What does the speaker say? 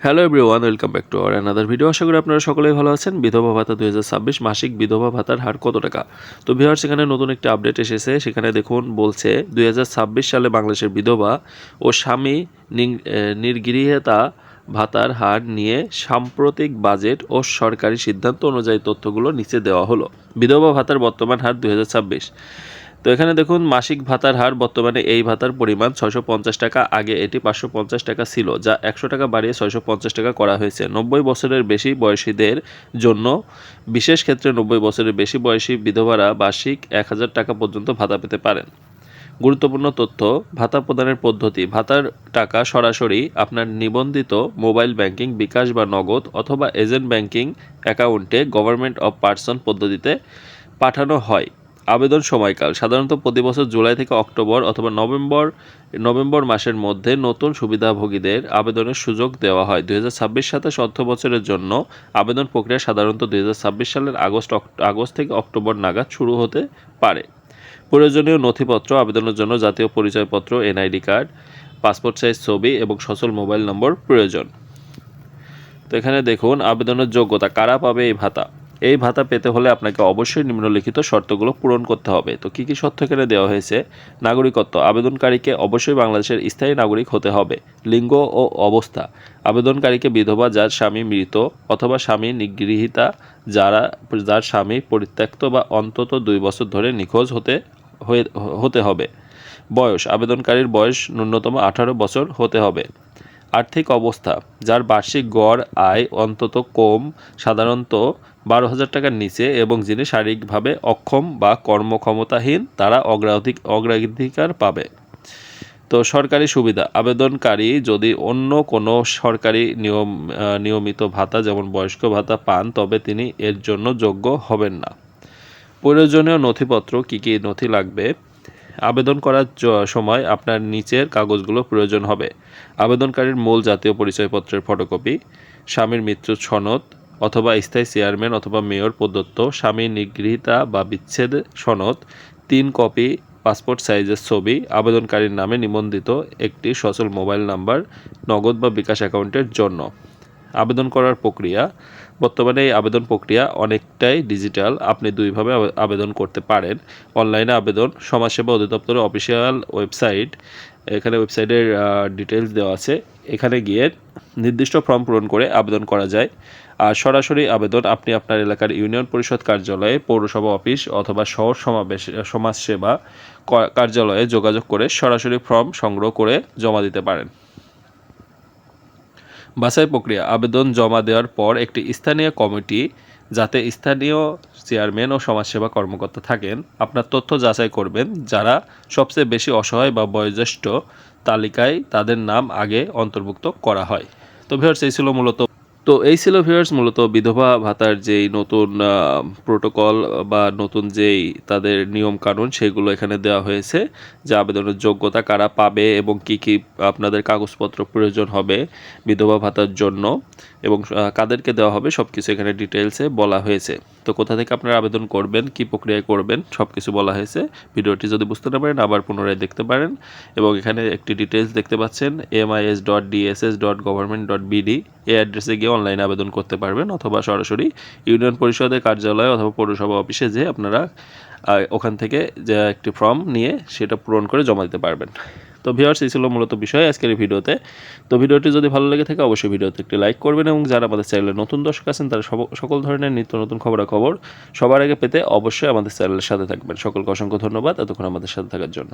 Hello everyone, welcome back to our another video. আশা করি আপনারা সকলেই ভালো আছেন। বিধবা ভাতা 2026 মাসিক বিধবা ভাতার হার কত টাকা? তো ভিউয়ার্স, সেখানে নতুন একটি আপডেট এসেছে। সেখানে দেখুন বলছে 2026 সালে বাংলাদেশের বিধবা ও স্বামী নির্গৃহীতা ভাতার হার নিয়ে সাম্প্রতিক বাজেট ও সরকারি সিদ্ধান্ত অনুযায়ী তথ্যগুলো নিচে দেওয়া হলো। বিধবা ভাতার বর্তমান হার 2026। তো এখানে দেখুন মাসিক ভাতার হার বর্তমানে এই ভাতার পরিমাণ 650 টাকা। আগে এটি 550 টাকা ছিল, যা 100 টাকা বাড়িয়ে 650 টাকা করা হয়েছে। 90 বছরের বেশি বয়সীদের জন্য বিশেষ ক্ষেত্রে 90 বছরের বেশি বয়সী বিধবারা বার্ষিক 1000 টাকা পর্যন্ত ভাতা পেতে পারেন। গুরুত্বপূর্ণ তথ্য: ভাতা প্রদানের পদ্ধতি। ভাতার টাকা সরাসরি আপনার নিবন্ধিত মোবাইল ব্যাংকিং, বিকাশ বা নগদ অথবা এজেন্ট ব্যাংকিং অ্যাকাউন্টে গভর্নমেন্ট অফ পার্সন পদ্ধতিতে পাঠানো হয়। আবেদন সময়কাল সাধারণত প্রতি বছর জুলাই থেকে অক্টোবর অথবা নভেম্বর মাসের মধ্যে নতুন সুবিধাভোগীদের আবেদনের সুযোগ দেওয়া হয়। 2026-27 অর্থ বছরের জন্য আবেদন প্রক্রিয়া সাধারণত 2026 সালের আগস্ট থেকে অক্টোবর নাগাদ শুরু হতে পারে। প্রয়োজনীয় নথিপত্র: আবেদনের জন্য জাতীয় পরিচয়পত্র, এনআইডি কার্ড, পাসপোর্ট সাইজ ছবি এবং সচল মোবাইল নম্বর প্রয়োজন। তো এখানে দেখুন আবেদনের যোগ্যতা, কারা পাবে এই ভাতা। এই ভাতা পেতে হলে আপনাকে অবশ্যই নিম্নলিখিত শর্তগুলো পূরণ করতে হবে। তো কী কী শর্ত এখানে দেওয়া হয়েছে? নাগরিকত্ব: আবেদনকারীকে অবশ্যই বাংলাদেশের স্থায়ী নাগরিক হতে হবে। লিঙ্গ ও অবস্থা: আবেদনকারীকে বিধবা যার স্বামী মৃত অথবা স্বামী নিগৃহীতা যার স্বামী পরিত্যক্ত বা অন্তত 2 বছর ধরে নিখোঁজ হতে হবে। বয়স: আবেদনকারীর বয়স ন্যূনতম 18 বছর হতে হবে। আর্থিক অবস্থা: যার বার্ষিক গড় আয় অন্তত সাধারণত 12,000 টাকার নিচে এবং যিনি শারীরিকভাবে অক্ষম বা কর্মক্ষমতাহীন তারা অগ্রাধিকার পাবে। তো সরকারি সুবিধা: আবেদনকারী যদি অন্য কোনো সরকারি নিয়মিত ভাতা যেমন বয়স্ক ভাতা পান তবে তিনি এর জন্য যোগ্য হবেন না। প্রয়োজনীয় নথিপত্র: কী কী নথি লাগবে? আবেদন করার সময় আপনার নিচের কাগজগুলো প্রয়োজন হবে: আবেদনকারীর মূল জাতীয় পরিচয়পত্রের ফটোকপি, স্বামীর মৃত্যুর সনদ অথবা স্থায়ী চেয়ারম্যান অথবা মেয়র প্রদত্ত স্বামীর নিগৃহীতা বা বিচ্ছেদ সনদ, 3 কপি পাসপোর্ট সাইজের ছবি, আবেদনকারীর নামে নিবন্ধিত একটি সচল মোবাইল নাম্বার, নগদ বা বিকাশ অ্যাকাউন্টের জন্য। আবেদন করার প্রক্রিয়া: বর্তমানে এই আবেদন প্রক্রিয়া অনেকটাই ডিজিটাল। আপনি দুইভাবে আবেদন করতে পারেন। অনলাইনে আবেদন: সমাজসেবা অধিদপ্তরের অফিসিয়াল ওয়েবসাইট, এখানে ওয়েবসাইটের ডিটেলস দেওয়া আছে, এখানে গিয়ে নির্দিষ্ট ফর্ম পূরণ করে আবেদন করা যায়। আর সরাসরি আবেদন: আপনি আপনার এলাকার ইউনিয়ন পরিষদ কার্যালয়ে, পৌরসভা অফিস অথবা শহর সমাজসেবা কার্যালয়ে যোগাযোগ করে সরাসরি ফর্ম সংগ্রহ করে জমা দিতে পারেন। বাছাই প্রক্রিয়া: আবেদন জমা দেওয়ার পর একটি স্থানীয় কমিটি, যাতে স্থানীয় চেয়ারম্যান ও সমাজসেবা কর্মকর্তা থাকেন, আপনার তথ্য যাচাই করবেন। যারা সবচেয়ে বেশি অসহায় বা বয়োজ্যেষ্ঠ তালিকায় তাদের নাম আগে অন্তর্ভুক্ত করা হয়। তো ভিউয়ার্স, এই ছিল মূলত বিধবা ভাতার যেই নতুন প্রোটোকল বা নতুন যেই তাদের নিয়ম কানুন সেগুলো এখানে দেওয়া হয়েছে। যে আবেদনের যোগ্যতা, কারা পাবে এবং কি কি আপনাদের কাগজপত্র প্রয়োজন হবে বিধবা ভাতার জন্য এবং কাদেরকে দেওয়া হবে সব কিছু এখানে ডিটেলসে বলা হয়েছে। তো কোথা থেকে আপনারা আবেদন করবেন, কি প্রক্রিয়ায় করবেন সব কিছু বলা হয়েছে। ভিডিওটি যদি বুঝতে না পারেন আবার পুনরায় দেখতে পারেন এবং এখানে একটি ডিটেলস দেখতে পাচ্ছেন mis.dss.government.bd, এই অ্যাড্রেসে গিয়ে অনলাইনে আবেদন করতে পারবেন অথবা সরাসরি ইউনিয়ন পরিষদের কার্যালয় অথবা পৌরসভা অফিসে যেয়ে আপনারা ওখান থেকে যে একটি ফর্ম নিয়ে সেটা পূরণ করে জমা দিতে পারবেন। তো ভিউয়ার্স, এই ছিল মূলত বিষয় আজকের এই ভিডিওতে। তো ভিডিওটি যদি ভালো লেগে থাকে অবশ্যই ভিডিওতে একটি লাইক করবেন এবং যারা আমাদের চ্যানেলে নতুন দর্শক আছেন তারা সকল ধরনের নিত্য নতুন খবরাখবর সবার আগে পেতে অবশ্যই আমাদের চ্যানেলের সাথে থাকবেন। সকলকে অসংখ্য ধন্যবাদ এতক্ষণ আমাদের সাথে থাকার জন্য।